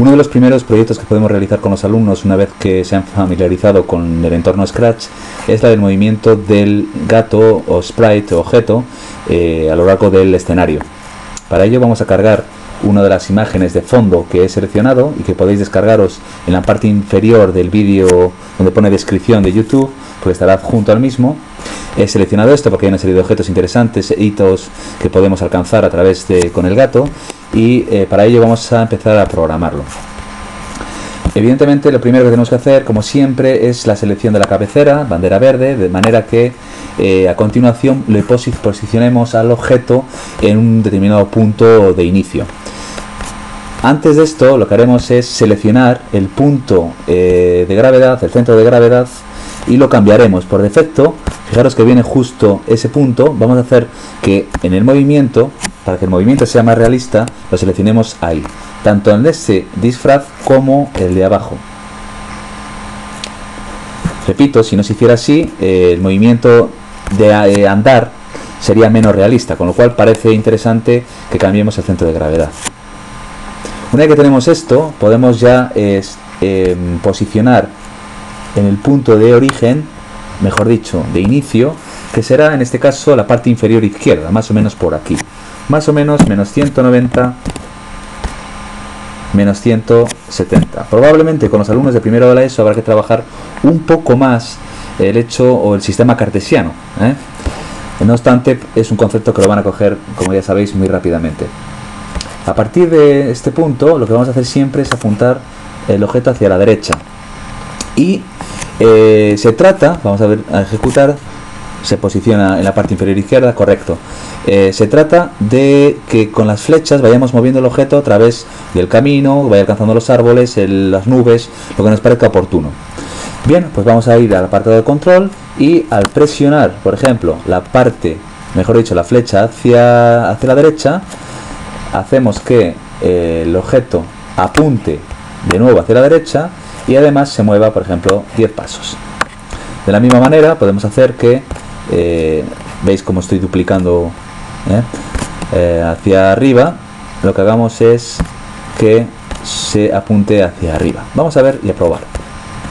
Uno de los primeros proyectos que podemos realizar con los alumnos una vez que se han familiarizado con el entorno Scratch es la del movimiento del gato o sprite o objeto a lo largo del escenario. Para ello vamos a cargar una de las imágenes de fondo que he seleccionado y que podéis descargaros en la parte inferior del vídeo donde pone descripción de YouTube, pues estará junto al mismo. He seleccionado esto porque hay una serie de objetos interesantes, hitos que podemos alcanzar a través de con el gato, y para ello vamos a empezar a programarlo. Evidentemente lo primero que tenemos que hacer, como siempre, es la selección de la cabecera, bandera verde, de manera que a continuación le posicionemos al objeto en un determinado punto de inicio. Antes de esto lo que haremos es seleccionar el punto de gravedad, el centro de gravedad, y lo cambiaremos. Por defecto, fijaros que viene justo ese punto. Vamos a hacer que en el movimiento, para que el movimiento sea más realista, lo seleccionemos ahí, tanto en este disfraz como el de abajo. Repito, si no se hiciera así, el movimiento de andar sería menos realista, con lo cual parece interesante que cambiemos el centro de gravedad. Una vez que tenemos esto, podemos ya posicionar en el punto de origen, mejor dicho, de inicio, que será en este caso la parte inferior izquierda, más o menos por aquí. Más o menos menos 190, menos 170. Probablemente con los alumnos de primero de la ESO habrá que trabajar un poco más el hecho o el sistema cartesiano, No obstante, es un concepto que lo van a coger, como ya sabéis, muy rápidamente. A partir de este punto, lo que vamos a hacer siempre es apuntar el objeto hacia la derecha. Y se trata, vamos a ver, a ejecutar, se posiciona en la parte inferior izquierda, correcto. Se trata de que con las flechas vayamos moviendo el objeto a través del camino, vaya alcanzando los árboles, las nubes, lo que nos parezca oportuno. Bien, pues vamos a ir al apartado de control y al presionar, por ejemplo, la parte, mejor dicho, la flecha hacia la derecha, hacemos que el objeto apunte de nuevo hacia la derecha y además se mueva, por ejemplo, 10 pasos. De la misma manera podemos hacer que, veis cómo estoy duplicando hacia arriba, lo que hagamos es que se apunte hacia arriba. Vamos a ver y a probar.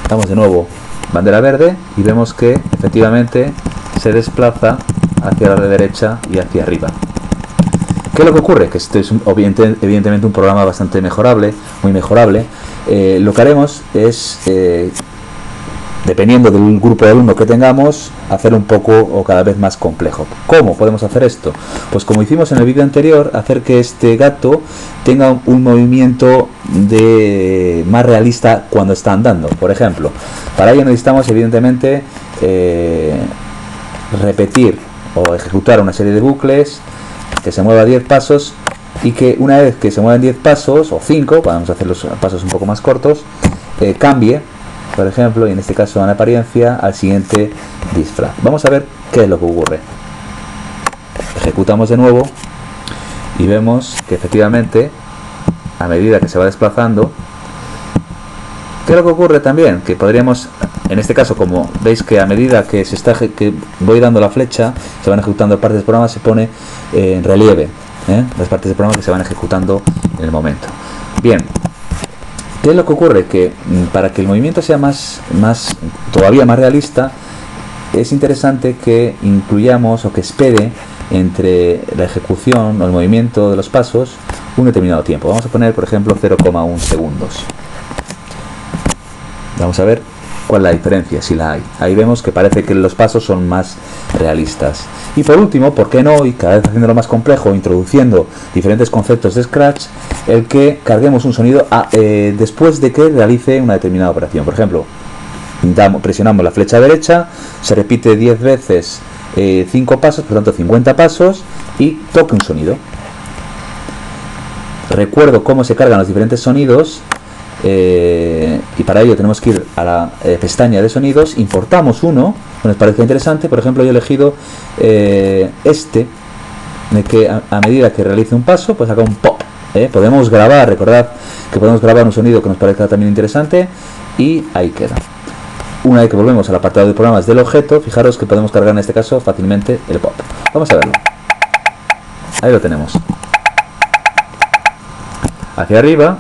Damos de nuevo bandera verde y vemos que efectivamente se desplaza hacia la derecha y hacia arriba. ¿Qué es lo que ocurre? Que esto es evidentemente un programa bastante mejorable, muy mejorable. Lo que haremos es, dependiendo del grupo de alumnos que tengamos, hacer un poco o cada vez más complejo. ¿Cómo podemos hacer esto? Pues como hicimos en el vídeo anterior, hacer que este gato tenga un movimiento más realista cuando está andando. Por ejemplo, para ello necesitamos evidentemente repetir o ejecutar una serie de bucles que se mueva 10 pasos y que una vez que se muevan 10 pasos o 5, vamos a hacer los pasos un poco más cortos, cambie, por ejemplo, y en este caso en apariencia, al siguiente disfraz. Vamos a ver qué es lo que ocurre. Ejecutamos de nuevo y vemos que efectivamente, a medida que se va desplazando, ¿qué es lo que ocurre también? Que podríamos, en este caso, como veis que a medida que que voy dando la flecha, se van ejecutando partes del programa, se pone en relieve las partes del programa que se van ejecutando en el momento. Bien, ¿qué es lo que ocurre? Que para que el movimiento sea todavía más realista, es interesante que incluyamos o que espere entre la ejecución o el movimiento de los pasos un determinado tiempo. Vamos a poner, por ejemplo, 0,1 segundos. Vamos a ver cuál es la diferencia, si la hay. Ahí vemos que parece que los pasos son más realistas. Y por último, ¿por qué no? Y cada vez haciéndolo más complejo, introduciendo diferentes conceptos de Scratch, el que carguemos un sonido después de que realice una determinada operación. Por ejemplo, presionamos la flecha derecha, se repite 10 veces 5 pasos, por tanto 50 pasos, y toque un sonido. Recuerdo cómo se cargan los diferentes sonidos. Y para ello tenemos que ir a la pestaña de sonidos, importamos uno que nos parezca interesante. Por ejemplo, yo he elegido este, en el que a medida que realice un paso, pues haga un pop. Podemos grabar, recordad que podemos grabar un sonido que nos parezca también interesante, y ahí queda. Una vez que volvemos al apartado de programas del objeto, fijaros que podemos cargar en este caso fácilmente el pop. Vamos a verlo. Ahí lo tenemos. Hacia arriba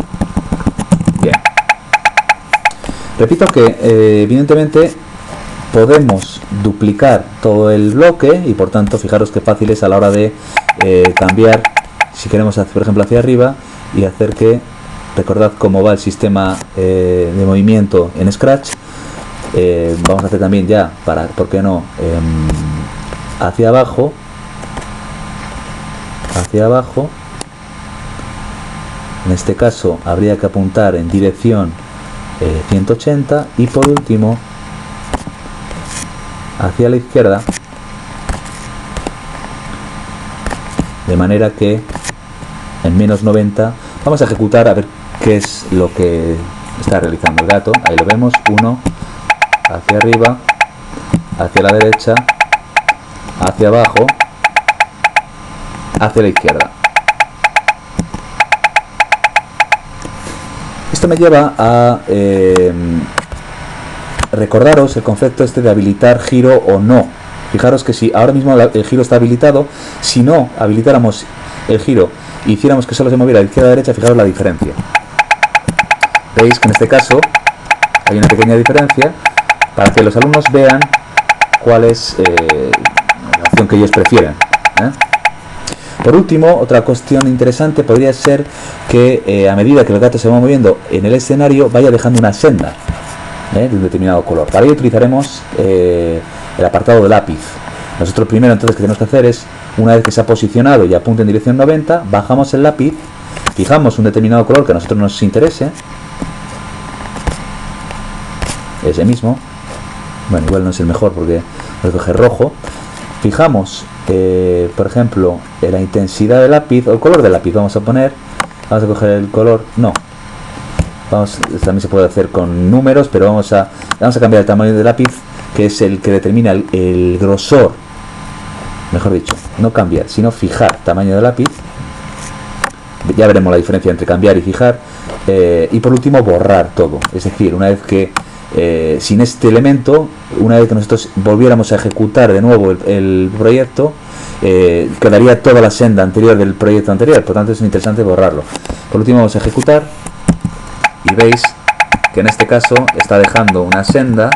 Repito que evidentemente podemos duplicar todo el bloque y por tanto fijaros qué fácil es a la hora de cambiar, si queremos hacer, por ejemplo, hacia arriba y hacer que, recordad cómo va el sistema de movimiento en Scratch. Vamos a hacer también ya, para, ¿por qué no? Hacia abajo, en este caso habría que apuntar en dirección 180 y por último hacia la izquierda, de manera que en menos 90 vamos a ejecutar a ver qué es lo que está realizando el gato. Ahí lo vemos, 1 hacia arriba, hacia la derecha, hacia abajo, hacia la izquierda. Esto me lleva a recordaros el concepto este de habilitar giro o no. Fijaros que si ahora mismo el giro está habilitado, si no habilitáramos el giro e hiciéramos que solo se moviera de izquierda a derecha, fijaros la diferencia. Veis que en este caso hay una pequeña diferencia para que los alumnos vean cuál es la opción que ellos prefieren. Por último, otra cuestión interesante podría ser que a medida que el gato se va moviendo en el escenario vaya dejando una senda de un determinado color. Para ello utilizaremos el apartado de lápiz. Nosotros primero entonces que tenemos que hacer es, una vez que se ha posicionado y apunta en dirección 90, bajamos el lápiz, fijamos un determinado color que a nosotros nos interese, ese mismo, bueno, igual no es el mejor porque voy a coger rojo, fijamos por ejemplo la intensidad del lápiz o el color del lápiz, vamos a coger el color, también se puede hacer con números, pero vamos a cambiar el tamaño del lápiz, que es el que determina el grosor, mejor dicho, no cambiar, sino fijar tamaño de lápiz. Ya veremos la diferencia entre cambiar y fijar. Y por último borrar todo, es decir, una vez que sin este elemento, una vez que nosotros volviéramos a ejecutar de nuevo el proyecto, quedaría toda la senda anterior del proyecto anterior, por tanto es interesante borrarlo. Por último vamos a ejecutar y veis que en este caso está dejando una senda.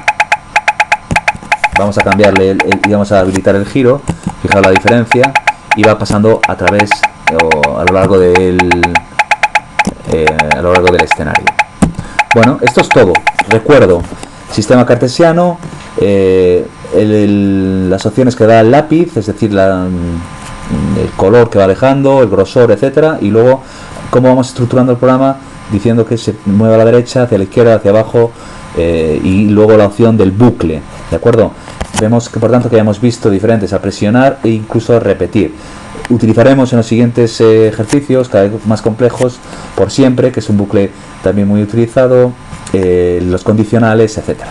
Vamos a cambiarle y vamos a habilitar el giro, fijaos la diferencia, y va pasando a través o a lo largo del escenario. Bueno, esto es todo. Recuerdo, sistema cartesiano, las opciones que da el lápiz, es decir, el color que va dejando, el grosor, etcétera, y luego cómo vamos estructurando el programa diciendo que se mueva a la derecha, hacia la izquierda, hacia abajo, y luego la opción del bucle, ¿de acuerdo? Vemos que por tanto que hayamos visto diferentes a presionar e incluso a repetir. Utilizaremos en los siguientes ejercicios cada vez más complejos por siempre, que es un bucle también muy utilizado, los condicionales, etcétera.